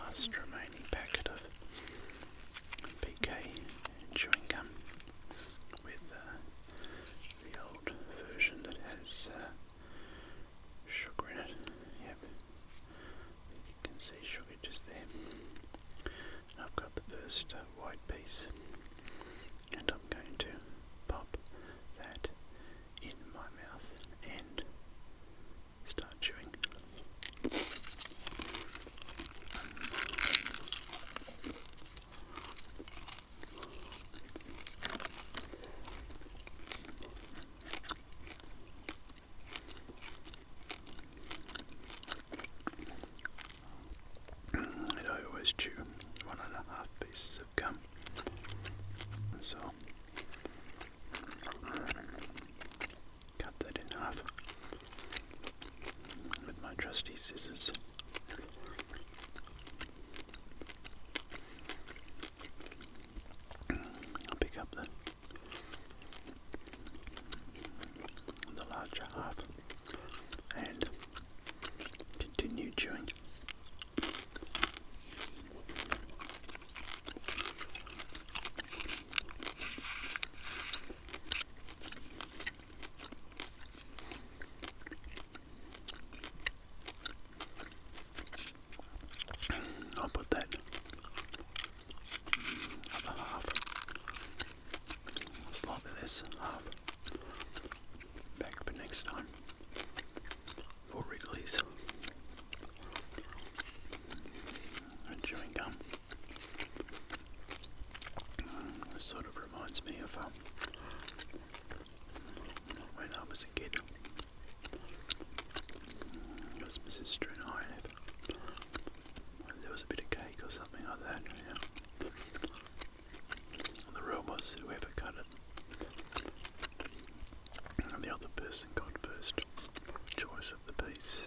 last remaining packet of PK chewing gum with the old version that has sugar in it. Yep, you can see sugar just there. And I've got the first white piece, and I'm going to pop that in my mouth and start chewing. And I always chew 1.5 pieces of gum, so cut that in half with my trusty scissors. I'll pick up the larger half and continue chewing. I'll put that other half, slightly less half, back for next time for Wrigley's and chewing gum. This sort of reminds me of when I was a kid. It was my sister and I, and there was a bit of cake or something like that. Yeah. The rule was whoever cut it, and the other person got first choice of the piece,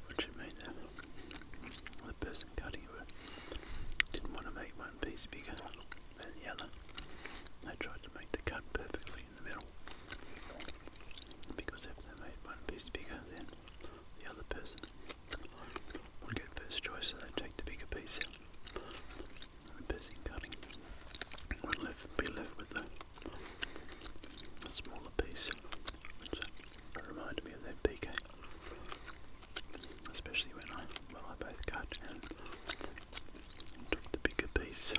which would mean that the person cutting it didn't want to make one piece bigger than the other. They tried to make the cut perfectly in the middle, because if they made one piece bigger, then the other person would get first choice, so they'd take the bigger piece. And the person cutting would be left with the smaller piece, which reminded me of that PK, especially when I both cut and took the bigger piece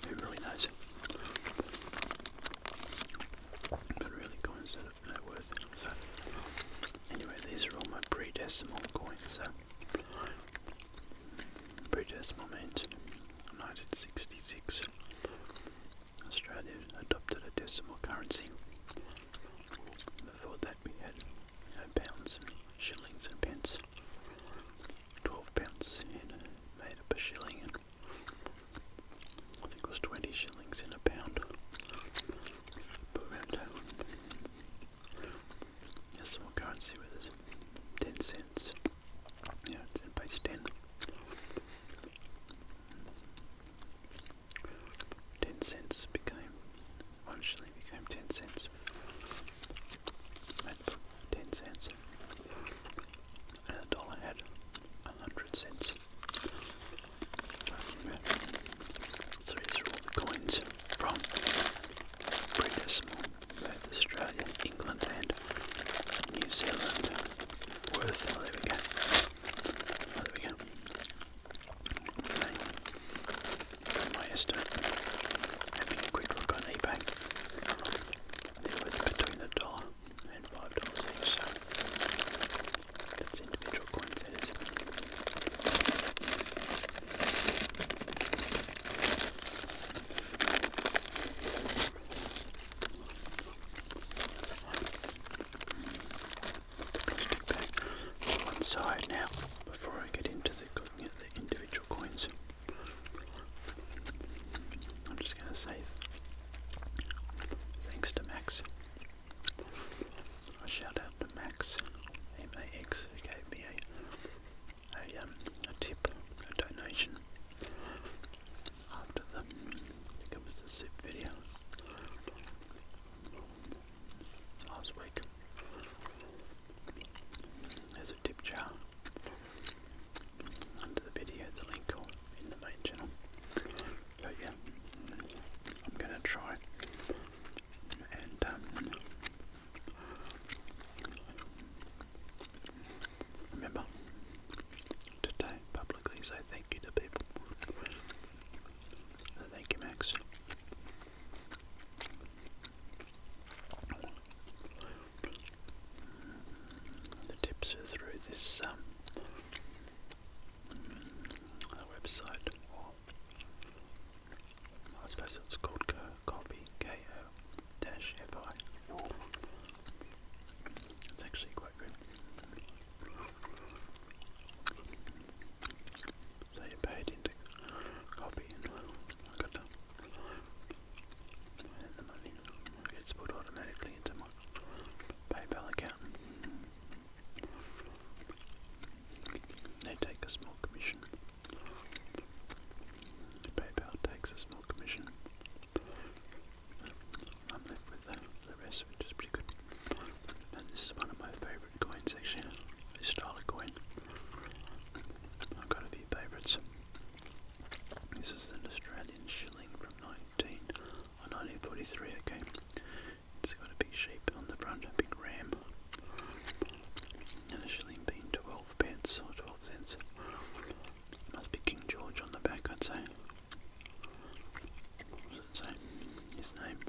Who really knows? But really coins that are no worth. So anyway, these are all my pre-decimal coins. So pre-decimal means 1966 Australia adopted a decimal currency. Before that we had pounds and shillings and pence. 12 pence made up a shilling, and I think it was 20 shillings in a pound. But around decimal currency with us, 10 cents. Yeah, it's in base 10. 10 cents became, 1 shilling became 10 cents. 10 cents. And a dollar had 100 cents. So these are all the coins from pre-decimal, both Australia, England and New Zealand. Worth, oh there we go. Oh there we go. My estimate, having a quick look on eBay, they're worth between $1 and $5 each, so that's individual coins, that is. The plastic bag to one side now, before I get into looking at the individual coins. I'm just going to say thanks to Max. A shout out to Max, M-A-X, who gave me a tip, a donation after I think it was the zip video last week. There's a tip jar under the video, the link or in the main channel. So yeah, I'm going to try and remember today publicly say thank you to people. So thank you, Max. The tips are through this website, or I suppose it's called Coffee, Ko-Fi. It's actually quite good. So you pay it into coffee, and I got and the money gets put automatically into my PayPal account. They take a small commission. PayPal takes a small commission. I'm left with the rest, which is pretty good. And this is one of my favourite coins, actually. This style of coin. I've got a few favourites. This is an Australian shilling from 1943, okay. It's got a big sheep on the front, a big ram. And a shilling being 12 pence or 12 cents. Must be King George on the back, I'd say. What does it say? His name.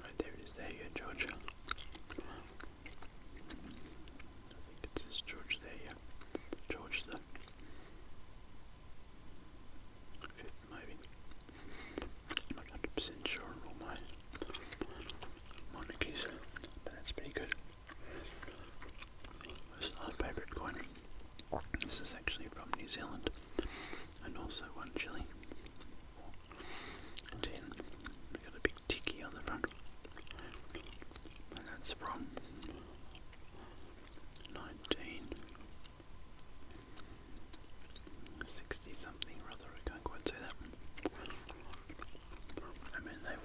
Right there it is, there you go, George. I think it says George there, yeah. George the 5th, maybe. I'm not 100% sure on all my monarchies, but that's pretty good. This is my favourite coin. This is actually from New Zealand, and also 1 shilling. And 10. We got a big tiki on the front, and that's from 1960 something or other. I can't quite say that. I mean, they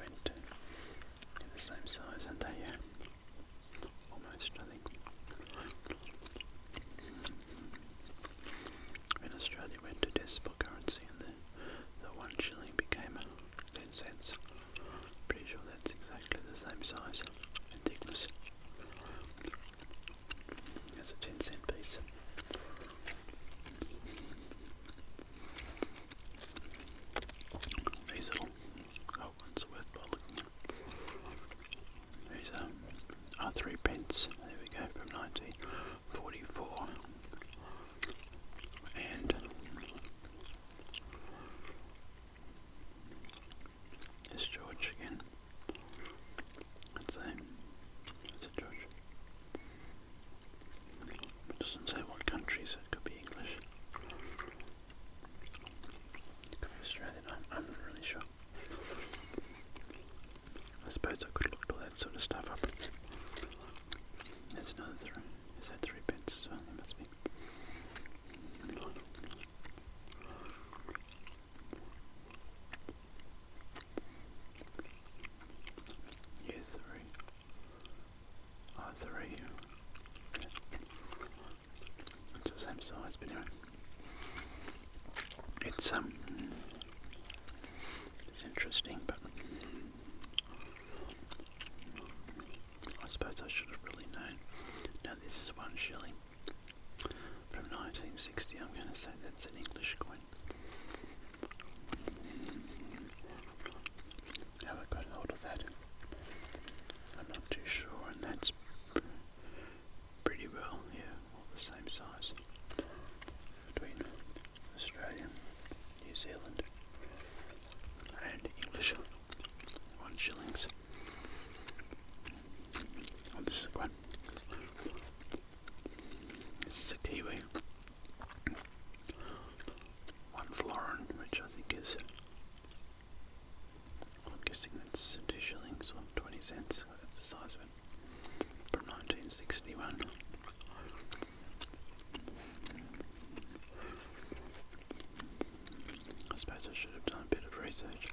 I should have done a bit of research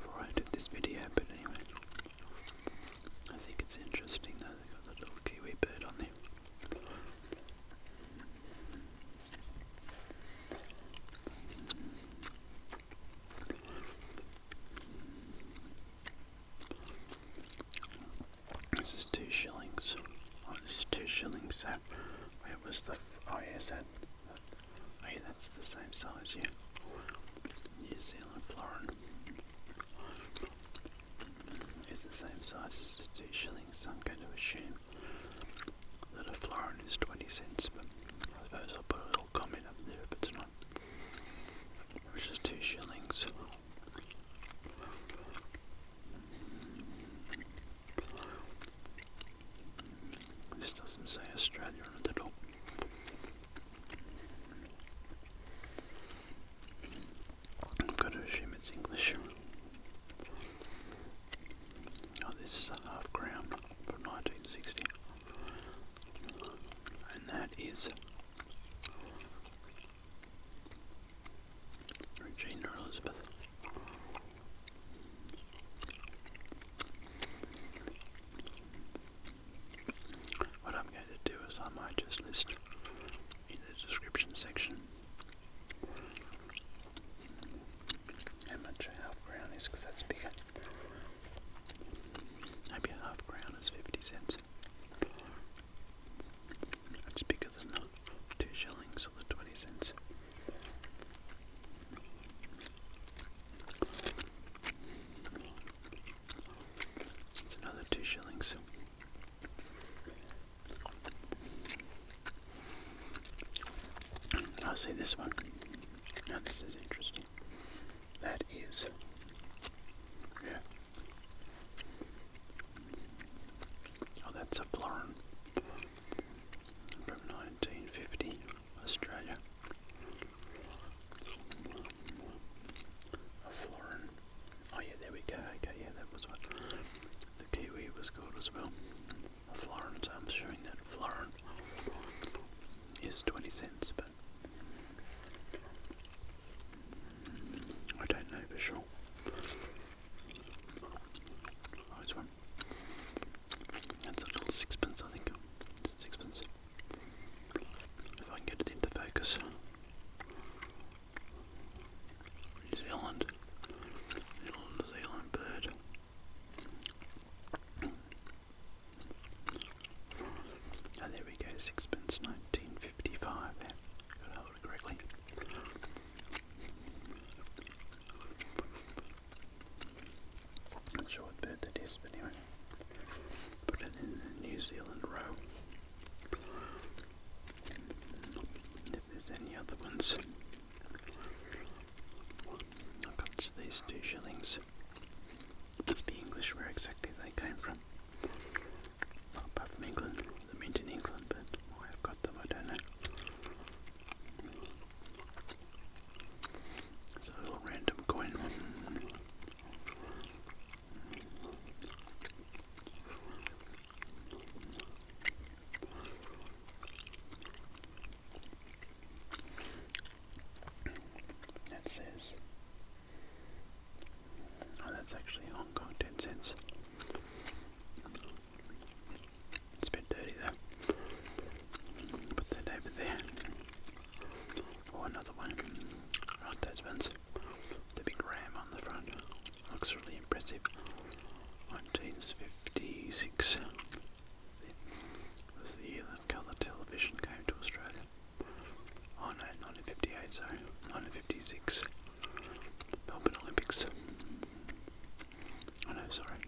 before I did this video, but anyway, I think it's interesting though, they've got the little kiwi bird on there. This is 2 shillings. Oh, this is 2 shillings, so where was the... oh yes, oh yeah, that's the same size, yeah. New Zealand florin is the same size as the 2 shillings, so I'm going to assume that a florin is 20 cents, but I suppose I'll put a little comment up there if it's not. Which is 2 shillings. This doesn't say Australia on it at all. I've got to assume it's English. Oh, this is a half crown from 1960. And that is Regina Elizabeth. What I'm going to do is I might just list in the description section how much a half crown is, because that's bigger. Maybe a half crown is 50 cents. That's bigger than the 2 shillings or the 20 cents. It's another 2 shillings. I see this one. Now this is interesting. That is, yeah. Oh, that's a florin from 1950, Australia. A florin. Oh yeah, there we go. Okay, yeah, that was what the kiwi was called as well. A florin, so I'm showing that a florin is 20 cents, but I don't know for sure. Oh, this one. That's a little sixpence, I think. It's a sixpence. If I can get it into focus. New Zealand. Little New Zealand bird. Oh, there we go. Sixpence, 1955. Yeah, got to hold it correctly. Not sure what bird that is, but anyway. Put it in the New Zealand row. If there's any other ones. I've got these 2 shillings. It must be English where exactly they came from. Well, apart from England, the mint in England, but why I've got them I don't know. It's a little random coin. That says, oh, that's actually Hong Kong 10 cents. It's a bit dirty though. Put that over there. Or another one. Right, those ones. The big ram on the front. Looks really impressive. 1956 was the year that colour television came to Australia. Oh no, 1958, sorry. 1956. Melbourne Olympics. Oh no, sorry,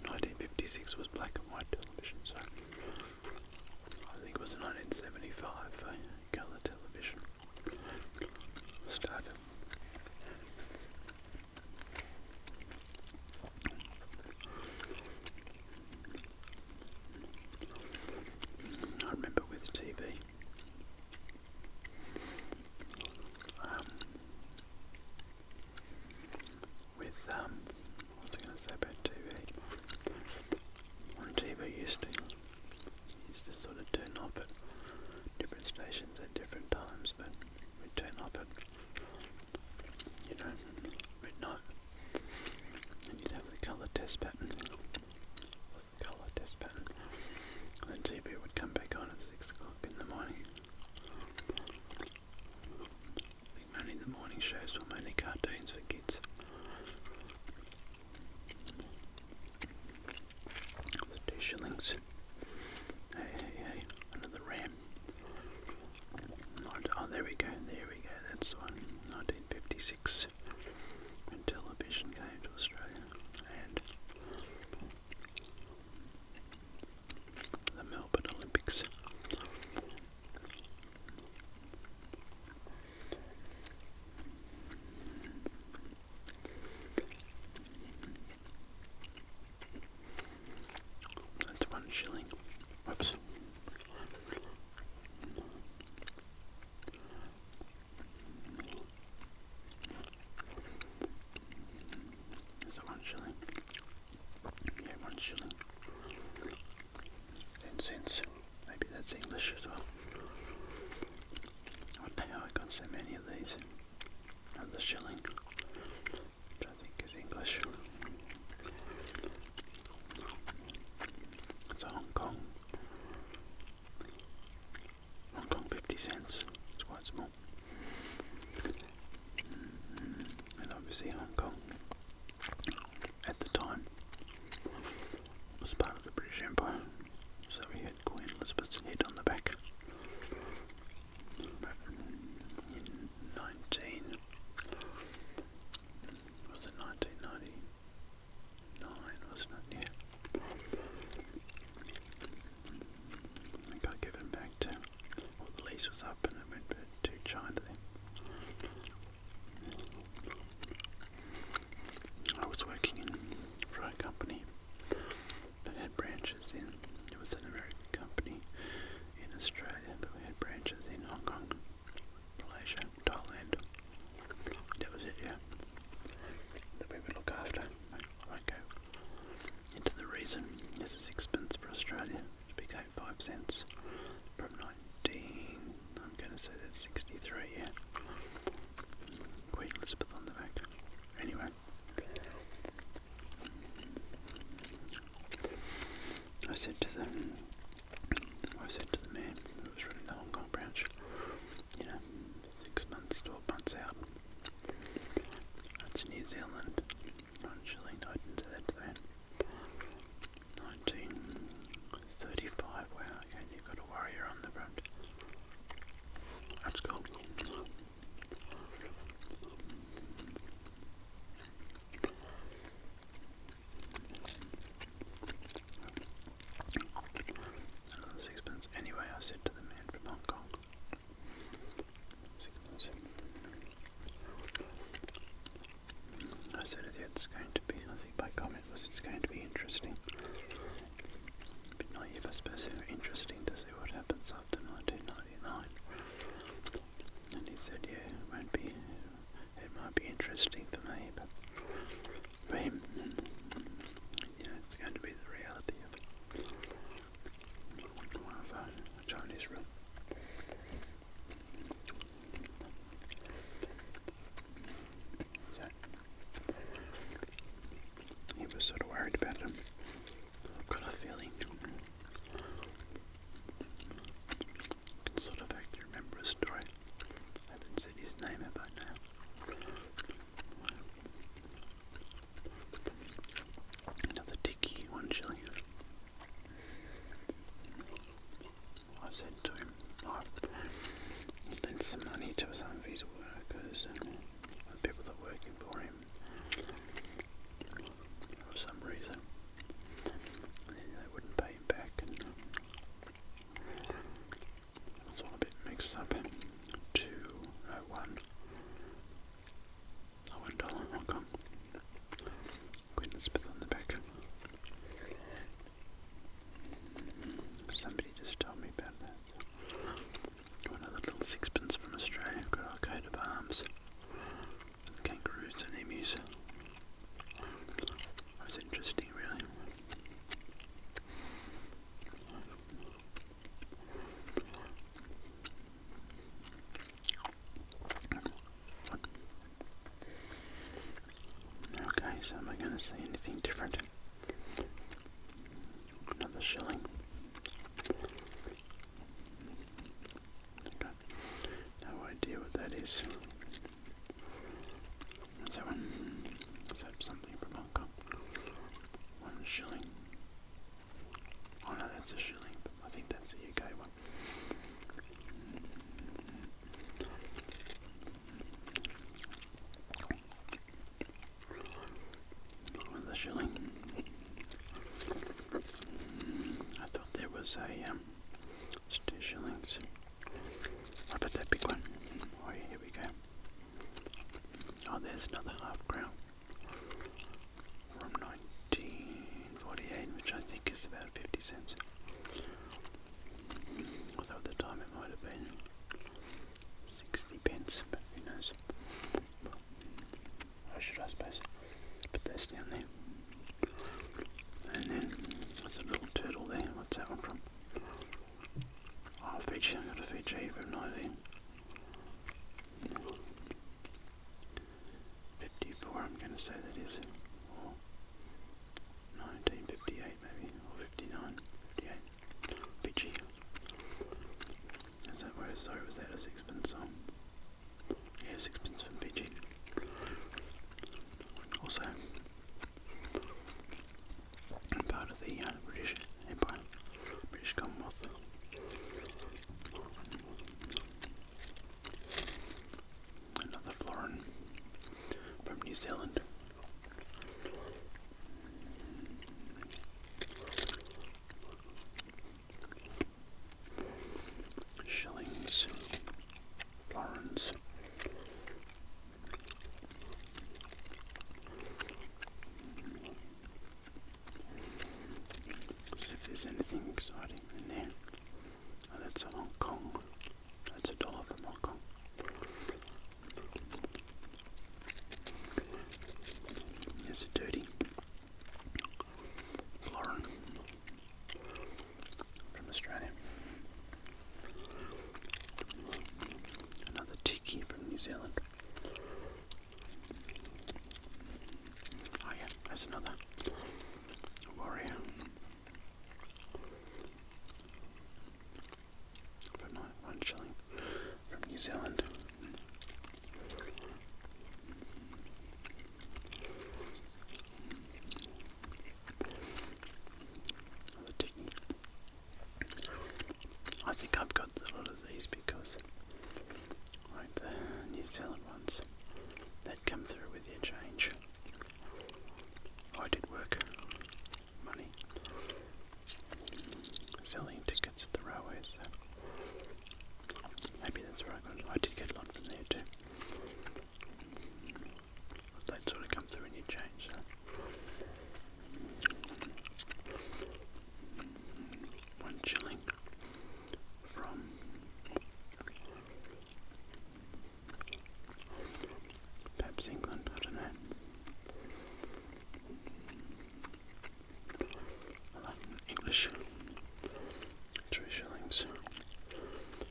see Hong Kong. At the time, it was part of the British Empire, so we had Queen Elizabeth's head on the back. In 1999, wasn't it? Yeah. I think I gave it back to, well, the lease was up and it went to China then. I was working for a company that had branches in, it was an American company in Australia, but we had branches in Hong Kong, Malaysia, Thailand. That was it, yeah. That we would look after. I go into the reason as a sixpence for Australia, which became 5 cents from 63, yeah. Queen Elizabeth on the back. Anyway. I said to the man who was running the Hong Kong branch, 6 months, 12 months out. That's New Zealand. Not Shilling. I didn't say that to the man. 1935. Wow, okay, you've got a warrior on the front. That's cool. Another sixpence. Anyway, I said to the man from Hong Kong, sixpence. I said it's going to be, I think my comment was it's going to be interesting. A bit naive, I suppose, interesting to see what happens after 1999. And he said, yeah, it might be interesting for me, but for him, it's going to be the reality of a Chinese rule. So, he was sort of worried about him. I've got a feeling I can sort of actually remember a story. I haven't said his name about now. Another ticky, 1 shilling. I said to him, he lent some money to some of his workers and people that were working for him for some reason. And they wouldn't pay him back, and it was all a bit mixed up. $2.01 Hong Kong. Queen Elizabeth on the back. Somebody just told me about that. Got another little sixpence from Australia. Got our coat of arms. Kangaroos and emus. That was interesting, really. Okay, so am I going to see anything different? Another shilling. Okay, no idea what that is. What's that one? Is that something from Hong Kong? 1 shilling. Oh no, that's a shilling. I think that's a UK one. Another shilling. I thought there was a 2 shillings. What about that big one? Oh yeah, here we go. Oh, there's another half crown from 1948, which I think is about 50 cents. Although at the time it might have been 60 pence, but who knows. Or should I suppose put this down there. And then there's a little turtle there. What's that one from? Oh, Fiji. I got a Fiji from 1954. I'm going to say that is. Or 1958 maybe. Or 59. 58. Fiji. Is that where? Sorry, was that a sixpence song? Yeah, sixpence from Fiji. also part of the British Empire, British Commonwealth. Another florin from New Zealand. Shillings, florins. See if there's anything exciting in there. Oh, that's a Hong Kong. That's $1 from Hong Kong. Here's a dirty florin from Australia. Another tiki from New Zealand. Oh yeah, there's another warrior for 1 shilling from New Zealand. Another tiki. I think I've got a lot of these because, like the New Zealand ones, they'd come through with your change. I did work money selling tickets at the railways, so maybe that's where I got it. I did get a lot from there too. They'd sort of come through in your change, so 1 shilling from perhaps England, I don't know. English 3 shillings.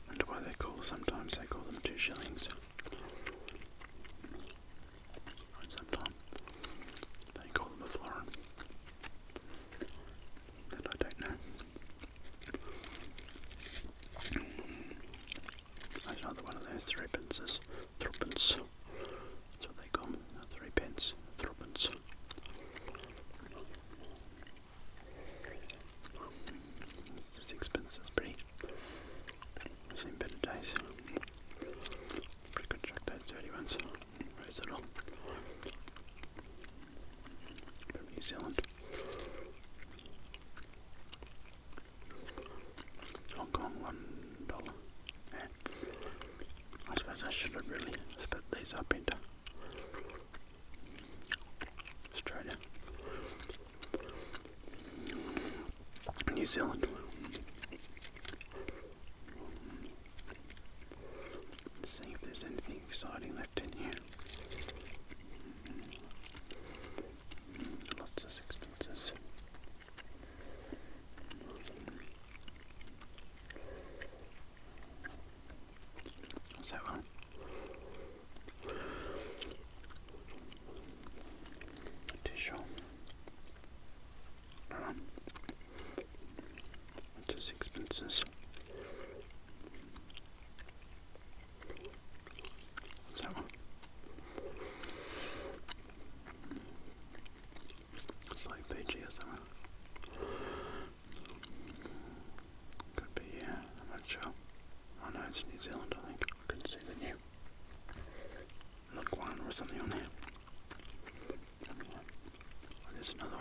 Wonder why sometimes they call them 2 shillings. And sometimes they call them a florin. That I don't know. There's another one of those 3 pences. Threepence. That's what they call them. 3 pence. Threepence. The sixpence is pretty. I've seen better days. Pretty good chuck those dirty ones. Where's it all? From New Zealand. Hong Kong $1. Yeah. I suppose I should have really split these up into Australia, New Zealand. See if there's anything exciting left in here. Lots of sixpences. What's that one? Not too sure. Lots of sixpences. What's that one? It's like Fiji or something. Could be, yeah, I'm not sure. Oh no, it's New Zealand, I think. I couldn't see the new Look one or something on there. Oh, there's another